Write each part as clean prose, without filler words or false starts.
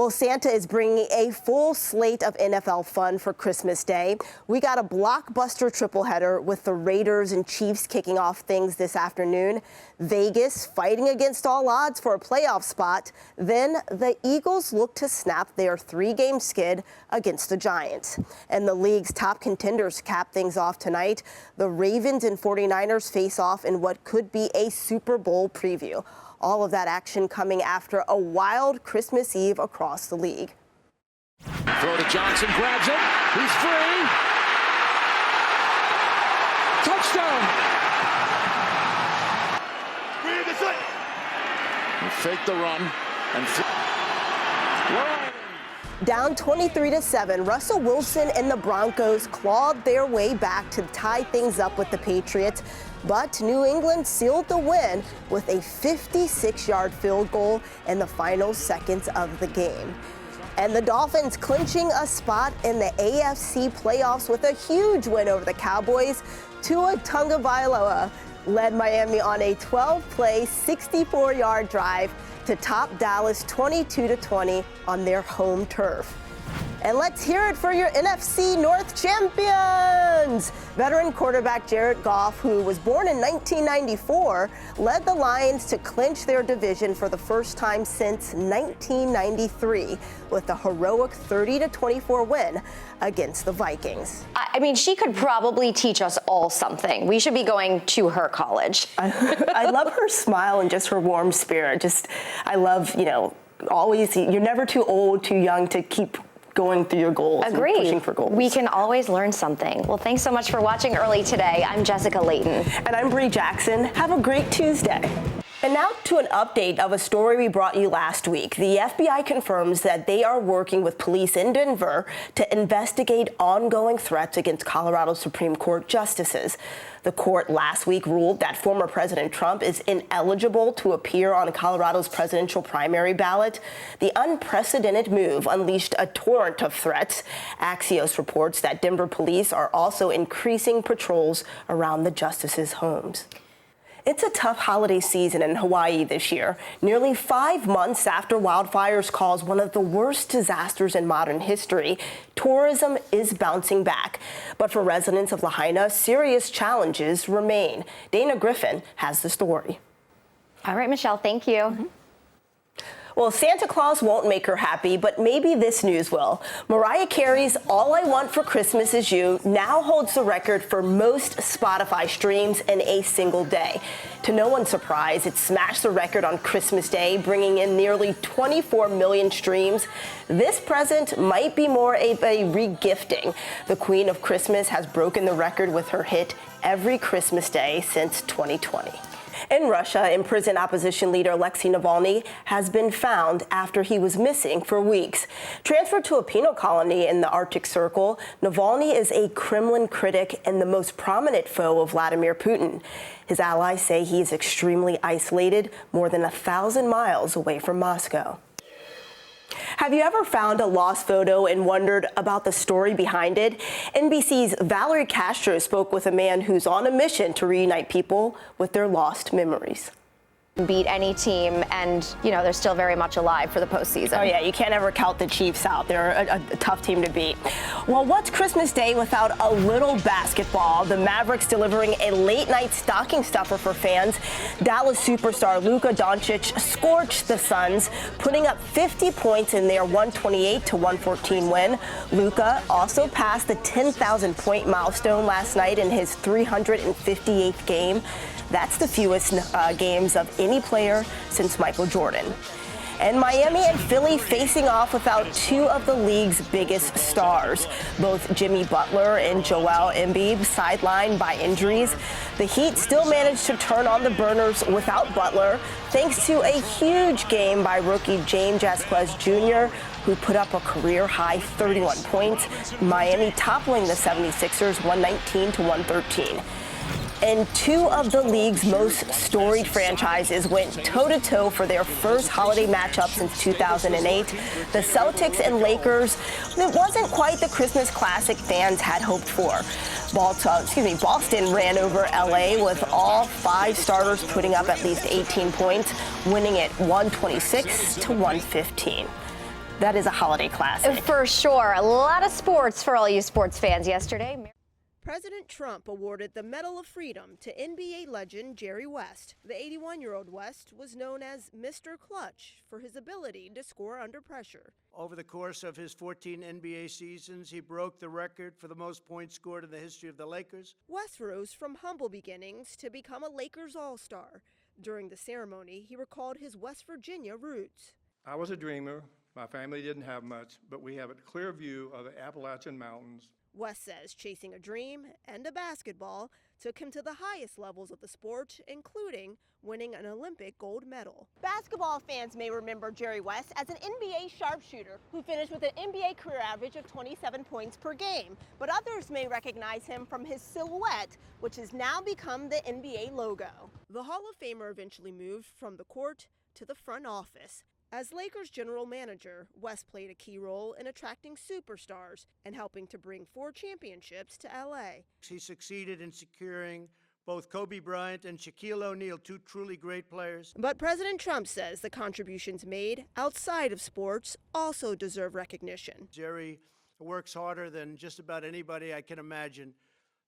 Well, Santa is bringing a full slate of NFL fun for Christmas Day. We got a blockbuster tripleheader with the Raiders and Chiefs kicking off things this afternoon. Vegas fighting against all odds for a playoff spot. Then the Eagles look to snap their 3-game skid against the Giants. And the league's top contenders cap things off tonight. The Ravens and 49ers face off in what could be a Super Bowl preview. All of that action coming after a wild Christmas Eve across the league. Throw to Johnson, grabs it. He's free. Touchdown. He faked the run and down 23-7, Russell Wilson and the Broncos clawed their way back to tie things up with the Patriots, but New England sealed the win with a 56-yard field goal in the final seconds of the game. And the Dolphins clinching a spot in the AFC playoffs with a huge win over the Cowboys. Tua Tagovailoa led Miami on a 12-play, 64-yard drive to top Dallas 22-20 on their home turf. And let's hear it for your NFC North champions. Veteran quarterback Jared Goff, who was born in 1994, led the Lions to clinch their division for the first time since 1993 with a heroic 30-24 win against the Vikings. I mean, she could probably teach us all something. We should be going to her college. I love her smile and just her warm spirit. I love, always, you're never too old, too young to keep going through your goals. Agreed. And pushing for goals. We can always learn something. Well, thanks so much for watching early today. I'm Jessica Layton. And I'm Brie Jackson. Have a great Tuesday. And now to an update of a story we brought you last week. The FBI confirms that they are working with police in Denver to investigate ongoing threats against Colorado Supreme Court justices. The court last week ruled that former President Trump is ineligible to appear on Colorado's presidential primary ballot. The unprecedented move unleashed a torrent of threats. Axios reports that Denver police are also increasing patrols around the justices' homes. It's a tough holiday season in Hawaii this year. Nearly 5 months after wildfires caused one of the worst disasters in modern history, tourism is bouncing back. But for residents of Lahaina, serious challenges remain. Dana Griffin has the story. All right, Michelle, thank you. Mm-hmm. Well, Santa Claus won't make her happy, but maybe this news will. Mariah Carey's All I Want for Christmas Is You now holds the record for most Spotify streams in a single day. To no one's surprise, it smashed the record on Christmas Day, bringing in nearly 24 million streams. This present might be more a re-gifting. The Queen of Christmas has broken the record with her hit Every Christmas Day since 2020. In Russia, imprisoned opposition leader Alexei Navalny has been found after he was missing for weeks. Transferred to a penal colony in the Arctic Circle, Navalny is a Kremlin critic and the most prominent foe of Vladimir Putin. His allies say he is extremely isolated, more than 1,000 miles away from Moscow. Have you ever found a lost photo and wondered about the story behind it? NBC's Valerie Castro spoke with a man who's on a mission to reunite people with their lost memories. Beat any team, and they're still very much alive for the postseason. Oh yeah, you can't ever count the Chiefs out. They're a tough team to beat. Well, what's Christmas Day without a little basketball? The Mavericks delivering a late-night stocking stuffer for fans. Dallas superstar Luka Doncic scorched the Suns, putting up 50 points in their 128-114 win. Luka also passed the 10,000-point milestone last night in his 358th game. That's the fewest games of any player since Michael Jordan. And Miami and Philly facing off without two of the league's biggest stars. Both Jimmy Butler and Joel Embiid sidelined by injuries. The Heat still managed to turn on the burners without Butler, thanks to a huge game by rookie James Jasquez Jr., who put up a career-high 31 points. Miami toppling the 76ers 119-113. And two of the league's most storied franchises went toe-to-toe for their first holiday matchup since 2008. The Celtics and Lakers, it wasn't quite the Christmas classic fans had hoped for. Boston ran over LA with all 5 starters putting up at least 18 points, winning it 126-115. That is a holiday classic. For sure. A lot of sports for all you sports fans yesterday. President Trump awarded the Medal of Freedom to NBA legend Jerry West. The 81-year-old West was known as Mr. Clutch for his ability to score under pressure. Over the course of his 14 NBA seasons, he broke the record for the most points scored in the history of the Lakers. West rose from humble beginnings to become a Lakers All-Star. During the ceremony, he recalled his West Virginia roots. I was a dreamer. My family didn't have much, but we have a clear view of the Appalachian Mountains. West says chasing a dream and a basketball took him to the highest levels of the sport, including winning an Olympic gold medal. Basketball fans may remember Jerry West as an NBA sharpshooter who finished with an NBA career average of 27 points per game. But others may recognize him from his silhouette, which has now become the NBA logo. The Hall of Famer eventually moved from the court to the front office. As Lakers general manager, West played a key role in attracting superstars and helping to bring 4 championships to LA. He succeeded in securing both Kobe Bryant and Shaquille O'Neal, 2 truly great players. But President Trump says the contributions made outside of sports also deserve recognition. Jerry works harder than just about anybody I can imagine,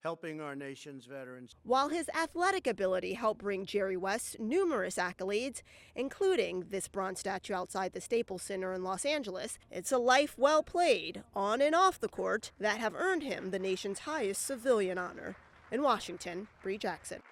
helping our nation's veterans. While his athletic ability helped bring Jerry West numerous accolades, including this bronze statue outside the Staples Center in Los Angeles, it's a life well played, on and off the court, that have earned him the nation's highest civilian honor. In Washington, Brie Jackson.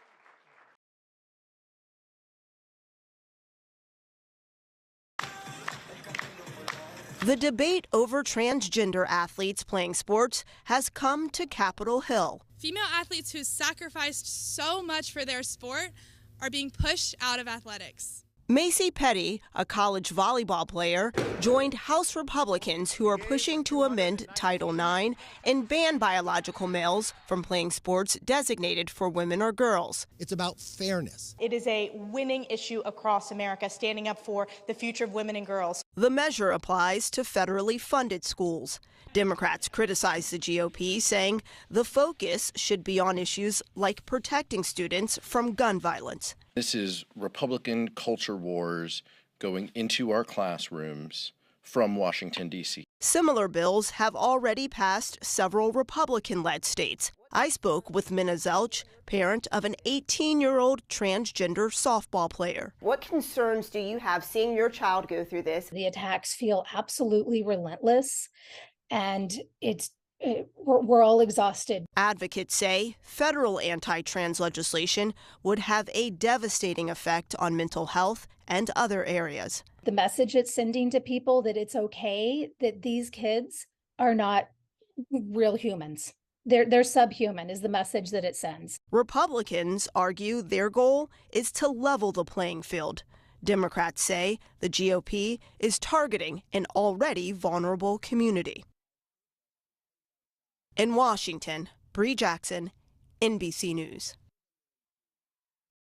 The debate over transgender athletes playing sports has come to Capitol Hill. Female athletes who sacrificed so much for their sport are being pushed out of athletics. Macy Petty, a college volleyball player, joined House Republicans who are pushing to amend Title IX and ban biological males from playing sports designated for women or girls. It's about fairness. It is a winning issue across America, standing up for the future of women and girls. The measure applies to federally funded schools. Democrats criticize the GOP, saying the focus should be on issues like protecting students from gun violence. This is Republican culture wars going into our classrooms from Washington, D.C. Similar bills have already passed several Republican-led states. I spoke with Minna Zelch, parent of an 18-year-old transgender softball player. What concerns do you have seeing your child go through this? The attacks feel absolutely relentless, and we're all exhausted. Advocates say federal anti-trans legislation would have a devastating effect on mental health and other areas. The message it's sending to people that it's okay, that these kids are not real humans. They're subhuman is the message that it sends. Republicans argue their goal is to level the playing field. Democrats say the GOP is targeting an already vulnerable community. In Washington, Brie Jackson, NBC News.